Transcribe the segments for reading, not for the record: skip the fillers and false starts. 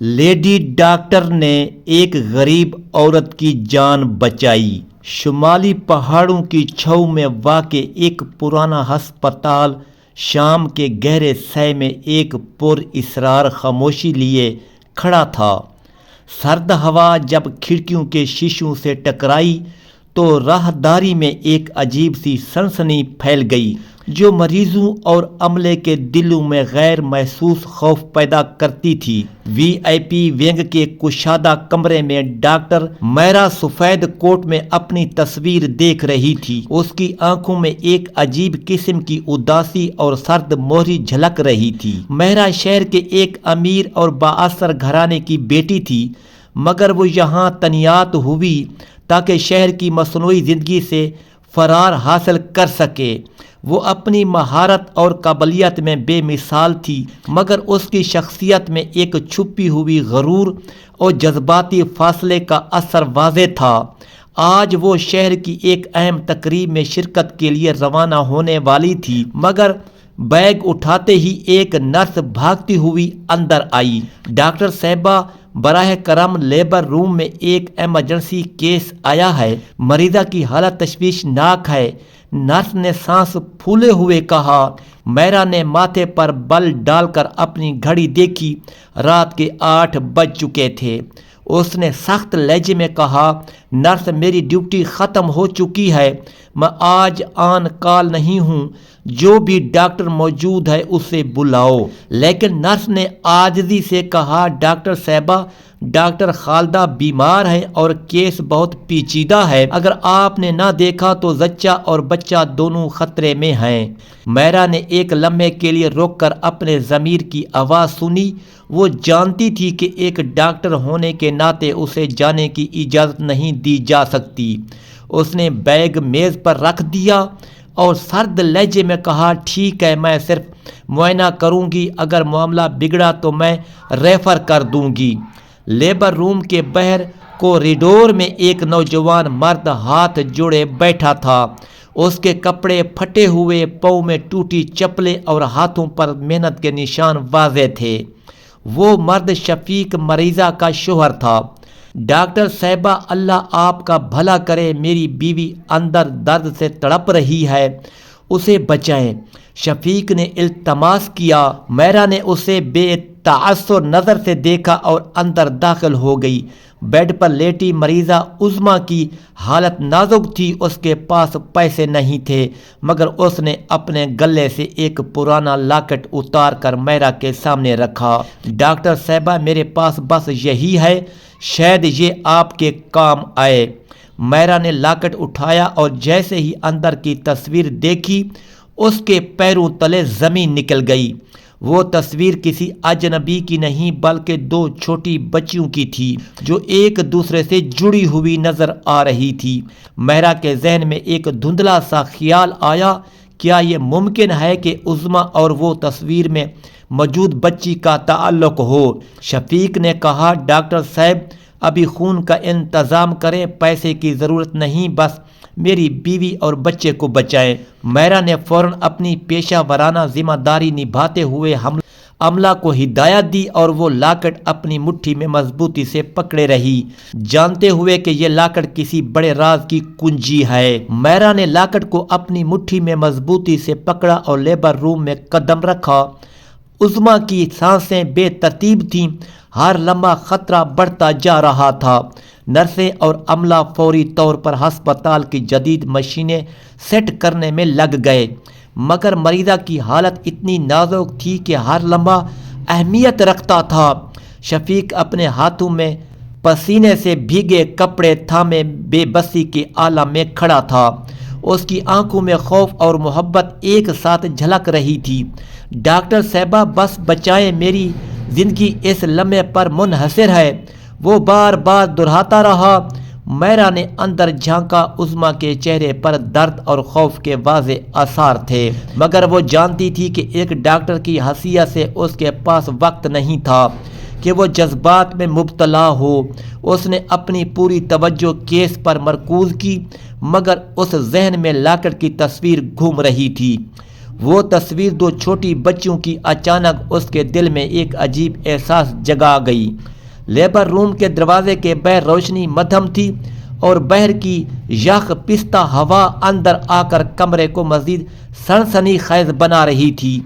Lady doctor نے ایک غریب عورت کی جان بچائی۔ شمالی پہاڑوں کی چھاؤں میں واقع ایک پرانا ہسپتال شام کے گہرے سائے میں ایک پر اسرار خاموشی لیے کھڑا تھا۔ سرد ہوا جب کھڑکیوں کے شیشوں سے ٹکرائی تو راہداری میں ایک عجیب سی سنسنی پھیل گئی جو مریضوں اور عملے کے دلوں میں غیر محسوس خوف پیدا کرتی تھی۔ وی آئی پی ونگ کے کشادہ کمرے میں ڈاکٹر میرا سفید کوٹ میں اپنی تصویر دیکھ رہی تھی۔ اس کی آنکھوں میں ایک عجیب قسم کی اداسی اور سرد مہری جھلک رہی تھی۔ میرا شہر کے ایک امیر اور بااثر گھرانے کی بیٹی تھی، مگر وہ یہاں تعینات ہوئی تاکہ شہر کی مصنوعی زندگی سے فرار حاصل کر سکے۔ وہ اپنی مہارت اور قابلیت میں بے مثال تھی، مگر اس کی شخصیت میں ایک چھپی ہوئی غرور اور جذباتی فاصلے کا اثر واضح تھا۔ آج وہ شہر کی ایک اہم تقریب میں شرکت کے لیے روانہ ہونے والی تھی، مگر بیگ اٹھاتے ہی ایک نرس بھاگتی ہوئی اندر آئی۔ ڈاکٹر صاحبہ، براہ کرم لیبر روم میں ایک ایمرجنسی کیس آیا ہے، مریضہ کی حالت تشویشناک ہے، نرس نے سانس پھولے ہوئے کہا۔ میرا نے ماتھے پر بل ڈال کر اپنی گھڑی دیکھی، رات کے 8 بج چکے تھے۔ اس نے سخت لہجے میں کہا، نرس میری ڈیوٹی ختم ہو چکی ہے، میں آج آن کال نہیں ہوں، جو بھی ڈاکٹر موجود ہے اسے بلاؤ۔ لیکن نرس نے عاجزی سے کہا، ڈاکٹر صاحبہ، ڈاکٹر خالدہ بیمار ہے اور کیس بہت پیچیدہ ہے، اگر آپ نے نہ دیکھا تو زچہ اور بچہ دونوں خطرے میں ہیں۔ میرا نے ایک لمحے کے لیے رک کر اپنے ضمیر کی آواز سنی۔ وہ جانتی تھی کہ ایک ڈاکٹر ہونے کے ناطے اسے جانے کی اجازت نہیں دی جا سکتی۔ اس نے بیگ میز پر رکھ دیا اور سرد لہجے میں کہا، ٹھیک ہے، میں صرف معائنہ کروں گی، اگر معاملہ بگڑا تو میں ریفر کر دوں گی۔ لیبر روم کے باہر کوریڈور میں ایک نوجوان مرد ہاتھ جوڑے بیٹھا تھا۔ اس کے کپڑے پھٹے ہوئے، پاؤں میں ٹوٹی چپلیں اور ہاتھوں پر محنت کے نشان واضح تھے۔ وہ مرد شفیق مریضہ کا شوہر تھا۔ ڈاکٹر صاحبہ، اللہ آپ کا بھلا کرے، میری بیوی اندر درد سے تڑپ رہی ہے، اسے بچائیں۔ شفیق نے التماس کیا۔ میرا نے اسے بے تاثر نظر سے دیکھا اور اندر داخل ہو گئی۔ بیڈ پر لیٹی مریضہ عظمیٰ کی حالت نازک تھی۔ اس کے پاس پیسے نہیں تھے، مگر اس نے اپنے گلے سے ایک پرانا لاکٹ اتار کر میرا کے سامنے رکھا۔ ڈاکٹر صاحبہ، میرے پاس بس یہی ہے، شاید یہ آپ کے کام آئے۔ میرا نے لاکٹ اٹھایا اور جیسے ہی اندر کی تصویر دیکھی، اس کے پیروں تلے زمین نکل گئی۔ وہ تصویر کسی اجنبی کی نہیں بلکہ 2 چھوٹی بچیوں کی تھی جو ایک دوسرے سے جڑی ہوئی نظر آ رہی تھی۔ میرا کے ذہن میں ایک دھندلا سا خیال آیا، کیا یہ ممکن ہے کہ عظمیٰ اور وہ تصویر میں موجود بچی کا تعلق ہو؟ شفیق نے کہا، ڈاکٹر صاحب، ابھی خون کا انتظام کریں، پیسے کی ضرورت نہیں، بس میری بیوی اور بچے کو بچائیں۔ میرا نے فوراً اپنی پیشہ ورانہ ذمہ داری نبھاتے ہوئے عملہ کو ہدایت دی اور وہ لاکٹ اپنی مٹھی میں مضبوطی سے پکڑے رہی، جانتے ہوئے کہ یہ لاکٹ کسی بڑے راز کی کنجی ہے۔ میرا نے لاکٹ کو اپنی مٹھی میں مضبوطی سے پکڑا اور لیبر روم میں قدم رکھا۔ عظمیٰ کی سانسیں بے ترتیب تھیں، ہر لمحہ خطرہ بڑھتا جا رہا تھا۔ نرسیں اور عملہ فوری طور پر ہسپتال کی جدید مشینیں سیٹ کرنے میں لگ گئے، مگر مریضہ کی حالت اتنی نازک تھی کہ ہر لمحہ اہمیت رکھتا تھا۔ شفیق اپنے ہاتھوں میں پسینے سے بھیگے کپڑے تھامے بے بسی کے عالم میں کھڑا تھا۔ اس کی آنکھوں میں خوف اور محبت ایک ساتھ جھلک رہی تھی۔ ڈاکٹر صاحبہ، بس بچائیں، میری زندگی اس لمحے پر منحصر ہے، وہ بار بار دہراتا رہا۔ میرا نے اندر جھانکا۔ عظمیٰ کے چہرے پر درد اور خوف کے واضح آثار تھے، مگر وہ جانتی تھی کہ ایک ڈاکٹر کی حیثیت سے اس کے پاس وقت نہیں تھا کہ وہ جذبات میں مبتلا ہو۔ اس نے اپنی پوری توجہ کیس پر مرکوز کی، مگر اس ذہن میں لاکٹ کی تصویر گھوم رہی تھی۔ وہ تصویر دو چھوٹی بچیوں کی اچانک اس کے دل میں ایک عجیب احساس جگا گئی۔ لیبر روم کے دروازے کے باہر روشنی مدھم تھی اور باہر کی یخ پستہ ہوا اندر آ کر کمرے کو مزید سنسنی خیز بنا رہی تھی۔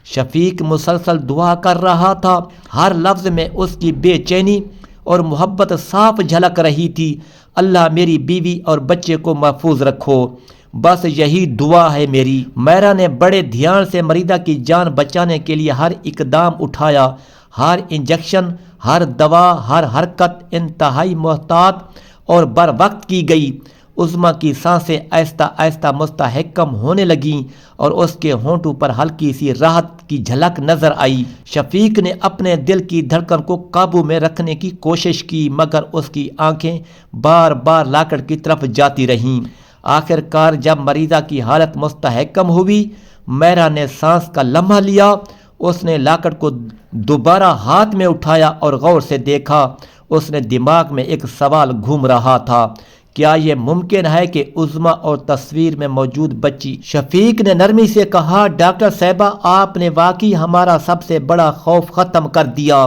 شفیق مسلسل دعا کر رہا تھا، ہر لفظ میں اس کی بے چینی اور محبت صاف جھلک رہی تھی۔ اللہ میری بیوی اور بچے کو محفوظ رکھو، بس یہی دعا ہے میری۔ میرا نے بڑے دھیان سے مریضہ کی جان بچانے کے لیے ہر اقدام اٹھایا، ہر انجیکشن، ہر دوا، ہر حرکت انتہائی محتاط اور بر وقت کی گئی۔ عظمیٰ کی سانسیں آہستہ آہستہ مستحکم ہونے لگیں اور اس کے ہونٹوں پر ہلکی سی راحت کی جھلک نظر آئی۔ شفیق نے اپنے دل کی دھڑکن کو قابو میں رکھنے کی کوشش کی، مگر اس کی آنکھیں بار بار لاکٹ کی طرف جاتی رہیں۔ آخر کار جب مریضہ کی حالت مستحکم ہوئی، میرا نے سانس کا لمحہ لیا۔ اس نے لاکٹ کو دوبارہ ہاتھ میں اٹھایا اور غور سے دیکھا۔ اس نے دماغ میں ایک سوال گھوم رہا تھا، کیا یہ ممکن ہے کہ عظمیٰ اور تصویر میں موجود بچی؟ شفیق نے نرمی سے کہا، ڈاکٹر صاحبہ، آپ نے واقعی ہمارا سب سے بڑا خوف ختم کر دیا۔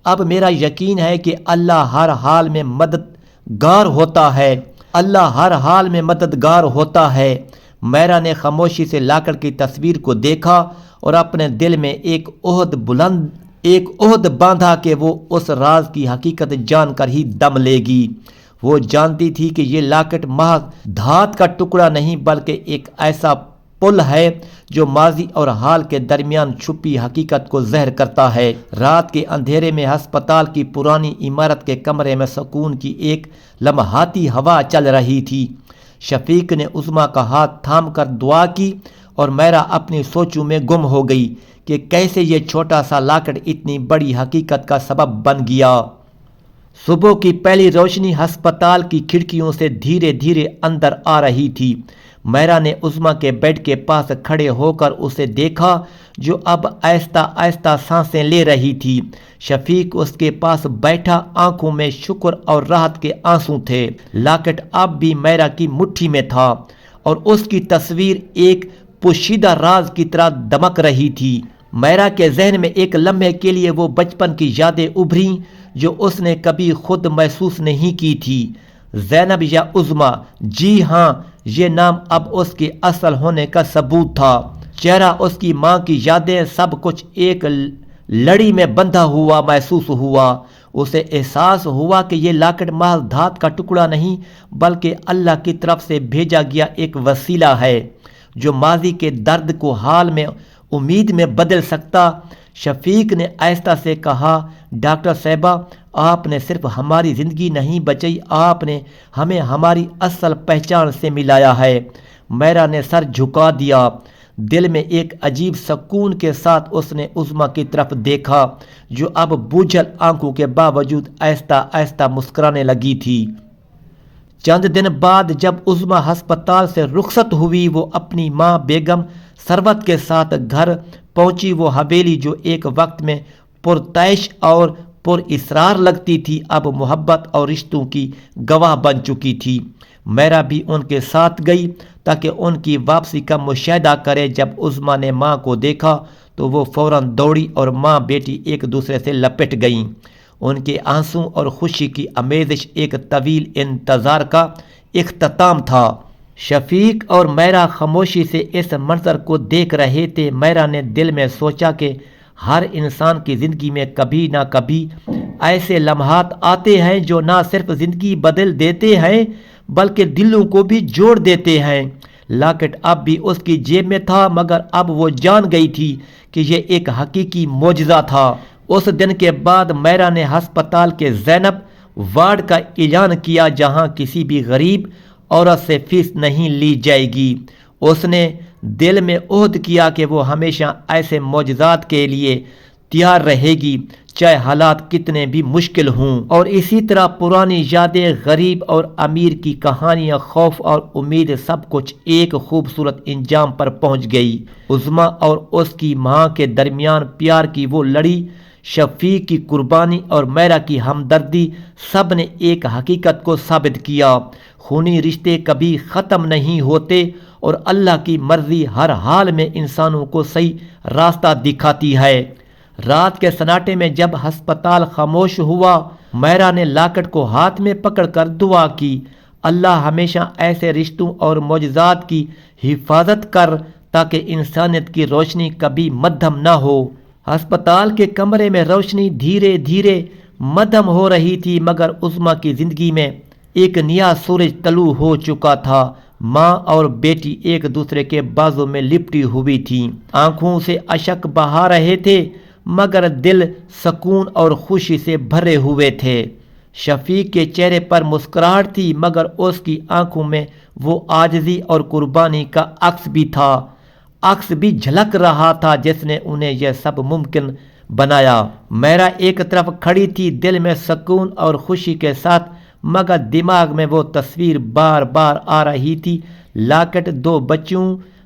اب میرا یقین ہے کہ اللہ ہر حال میں مددگار ہوتا ہے۔ اللہ ہر حال میں مددگار ہوتا ہے۔ میرا نے خاموشی سے لاکٹ کی تصویر کو دیکھا اور اپنے دل میں ایک عہد باندھا کہ وہ اس راز کی حقیقت جان کر ہی دم لے گی۔ وہ جانتی تھی کہ یہ لاکٹ محض دھات کا ٹکڑا نہیں بلکہ ایک ایسا پل ہے جو ماضی اور حال کے درمیان چھپی حقیقت کو ظاہر کرتا ہے۔ رات کے اندھیرے میں ہسپتال کی پرانی عمارت کے کمرے میں سکون کی ایک لمحاتی ہوا چل رہی تھی۔ شفیق نے عظمیٰ کا ہاتھ تھام کر دعا کی اور میرا اپنی سوچوں میں گم ہو گئی کہ کیسے یہ چھوٹا سا لاکٹ اتنی بڑی حقیقت کا سبب بن گیا۔ صبح کی پہلی روشنی ہسپتال کی کھڑکیوں سے دھیرے دھیرے اندر آ رہی تھی۔ میرا نے عظمیٰ کے بیڈ کے پاس کھڑے ہو کر اسے دیکھا جو اب آہستہ آہستہ سانسیں لے رہی تھی۔ شفیق اس کے پاس بیٹھا، آنکھوں میں شکر اور راحت کے آنسو تھے۔ لاکٹ اب بھی میرا کی مٹھی میں تھا اور اس کی تصویر ایک پوشیدہ راز کی طرح دمک رہی تھی۔ میرا کے ذہن میں ایک لمحے کے لیے وہ بچپن کی یادیں ابھریں جو اس نے کبھی خود محسوس نہیں کی تھی۔ زینب یا عظمیٰ، جی ہاں، یہ نام اب اس کے اصل ہونے کا ثبوت تھا۔ چہرہ، اس کی ماں کی یادیں، سب کچھ ایک لڑی میں بندھا ہوا محسوس ہوا۔ اسے احساس ہوا کہ یہ لاکٹ محض دھات کا ٹکڑا نہیں بلکہ اللہ کی طرف سے بھیجا گیا ایک وسیلہ ہے جو ماضی کے درد کو حال میں امید میں بدل سکتا۔ شفیق نے آہستہ سے کہا، ڈاکٹر صاحبہ، آپ نے صرف ہماری زندگی نہیں بچائی، آپ نے ہمیں ہماری اصل پہچان سے ملایا ہے۔ میرا نے سر جھکا دیا۔ دل میں ایک عجیب سکون کے ساتھ اس نے عظمیٰ کی طرف دیکھا جو اب بوجھل آنکھوں کے باوجود آہستہ آہستہ مسکرانے لگی تھی۔ چند دن بعد جب عظمیٰ ہسپتال سے رخصت ہوئی، وہ اپنی ماں بیگم ثروت کے ساتھ گھر پہنچی۔ وہ حویلی جو ایک وقت میں پرتعیش اور پر اسرار لگتی تھی اب محبت اور رشتوں کی گواہ بن چکی تھی۔ میرا بھی ان کے ساتھ گئی تاکہ ان کی واپسی کا مشاہدہ کرے۔ جب عظمیٰ نے ماں کو دیکھا تو وہ فوراً دوڑی اور ماں بیٹی ایک دوسرے سے لپٹ گئیں۔ ان کے آنسو اور خوشی کی آمیزش ایک طویل انتظار کا اختتام تھا۔ شفیق اور میرا خاموشی سے اس منظر کو دیکھ رہے تھے۔ میرا نے دل میں سوچا کہ ہر انسان کی زندگی میں کبھی نہ کبھی ایسے لمحات آتے ہیں جو نہ صرف زندگی بدل دیتے ہیں بلکہ دلوں کو بھی جوڑ دیتے ہیں۔ لاکٹ اب بھی اس کی جیب میں تھا مگر اب وہ جان گئی تھی کہ یہ ایک حقیقی معجزہ تھا۔ اس دن کے بعد میرا نے ہسپتال کے زینب وارڈ کا اعلان کیا جہاں کسی بھی غریب عورت سے فیس نہیں لی جائے گی۔ اس نے دل میں عہد کیا کہ وہ ہمیشہ ایسے معجزات کے لیے تیار رہے گی چاہے حالات کتنے بھی مشکل ہوں۔ اور اسی طرح پرانی یادیں، غریب اور امیر کی کہانیاں، خوف اور امید، سب کچھ ایک خوبصورت انجام پر پہنچ گئی۔ عظمیٰ اور اس کی ماں کے درمیان پیار کی وہ لڑی شفیق کی قربانی اور میرا کی ہمدردی سب نے ایک حقیقت کو ثابت کیا: خونی رشتے کبھی ختم نہیں ہوتے اور اللہ کی مرضی ہر حال میں انسانوں کو صحیح راستہ دکھاتی ہے۔ رات کے سناٹے میں جب ہسپتال خاموش ہوا، میرا نے لاکٹ کو ہاتھ میں پکڑ کر دعا کی: اللہ ہمیشہ ایسے رشتوں اور معجزات کی حفاظت کر تاکہ انسانیت کی روشنی کبھی مدھم نہ ہو۔ ہسپتال کے کمرے میں روشنی دھیرے دھیرے مدھم ہو رہی تھی، مگر عظمیٰ کی زندگی میں ایک نیا سورج طلوع ہو چکا تھا۔ ماں اور بیٹی ایک دوسرے کے بازو میں لپٹی ہوئی تھیں، آنکھوں سے اشک بہا رہے تھے مگر دل سکون اور خوشی سے بھرے ہوئے تھے۔ شفیق کے چہرے پر مسکراہٹ تھی مگر اس کی آنکھوں میں وہ عاجزی اور قربانی کا عکس بھی تھا، عکس بھی جھلک رہا تھا جس نے انہیں یہ سب ممکن بنایا۔ میرا ایک طرف کھڑی تھی، دل میں سکون اور خوشی کے ساتھ، مگر دماغ میں وہ تصویر بار بار آ رہی تھی: لاکٹ،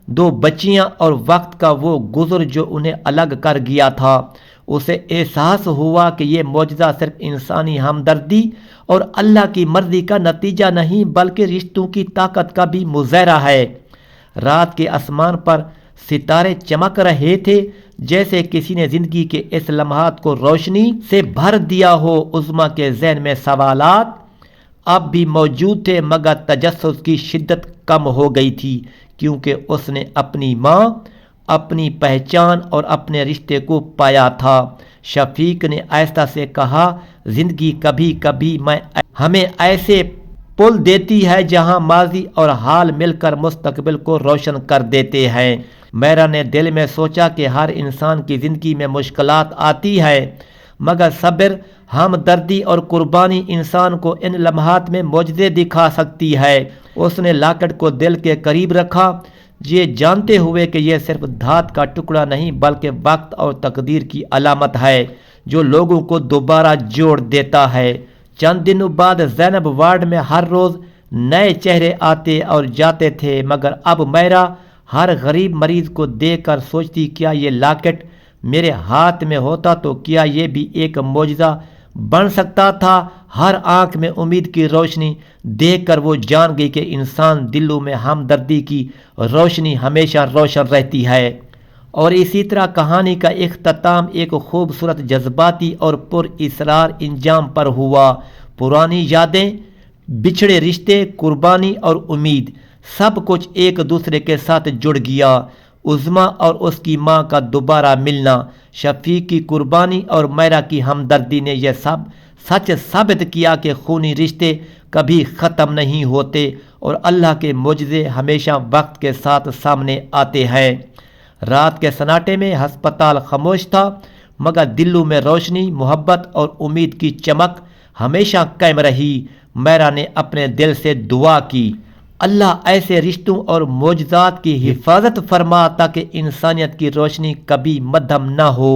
دو بچیاں اور وقت کا وہ گزر جو انہیں الگ کر گیا تھا۔ اسے احساس ہوا کہ یہ معجزہ صرف انسانی ہمدردی اور اللہ کی مرضی کا نتیجہ نہیں بلکہ رشتوں کی طاقت کا بھی مظاہرہ ہے۔ رات کے آسمان پر ستارے چمک رہے تھے، جیسے کسی نے زندگی کے اس لمحات کو روشنی سے بھر دیا ہو۔ عظمیٰ کے ذہن میں سوالات اب بھی موجود تھے مگر تجسس کی شدت کم ہو گئی تھی، کیونکہ اس نے اپنی ماں، اپنی پہچان اور اپنے رشتے کو پایا تھا۔ شفیق نے آہستہ سے کہا: زندگی کبھی کبھی ہمیں ایسے پل دیتی ہے جہاں ماضی اور حال مل کر مستقبل کو روشن کر دیتے ہیں۔ میرا نے دل میں سوچا کہ ہر انسان کی زندگی میں مشکلات آتی ہے مگر صبر، ہمدردی اور قربانی انسان کو ان لمحات میں معجزے دکھا سکتی ہے۔ اس نے لاکٹ کو دل کے قریب رکھا، یہ جانتے ہوئے کہ یہ صرف دھات کا ٹکڑا نہیں بلکہ وقت اور تقدیر کی علامت ہے جو لوگوں کو دوبارہ جوڑ دیتا ہے۔ چند دنوں بعد زینب وارڈ میں ہر روز نئے چہرے آتے اور جاتے تھے، مگر اب میرا ہر غریب مریض کو دیکھ کر سوچتی: کیا یہ لاکٹ میرے ہاتھ میں ہوتا تو کیا یہ بھی ایک معجزہ بن سکتا تھا؟ ہر آنکھ میں امید کی روشنی دیکھ کر وہ جان گئی کہ انسان دلوں میں ہمدردی کی روشنی ہمیشہ روشن رہتی ہے۔ اور اسی طرح کہانی کا اختتام ایک خوبصورت، جذباتی اور پر اسرار انجام پر ہوا۔ پرانی یادیں، بچھڑے رشتے، قربانی اور امید، سب کچھ ایک دوسرے کے ساتھ جڑ گیا۔ عظمیٰ اور اس کی ماں کا دوبارہ ملنا، شفیق کی قربانی اور میرا کی ہمدردی نے یہ سب سچ ثابت کیا کہ خونی رشتے کبھی ختم نہیں ہوتے اور اللہ کے معجزے ہمیشہ وقت کے ساتھ سامنے آتے ہیں۔ رات کے سناٹے میں ہسپتال خاموش تھا مگر دلوں میں روشنی، محبت اور امید کی چمک ہمیشہ قائم رہی۔ میرا نے اپنے دل سے دعا کی: اللہ ایسے رشتوں اور معجزات کی حفاظت فرما تاکہ انسانیت کی روشنی کبھی مدھم نہ ہو۔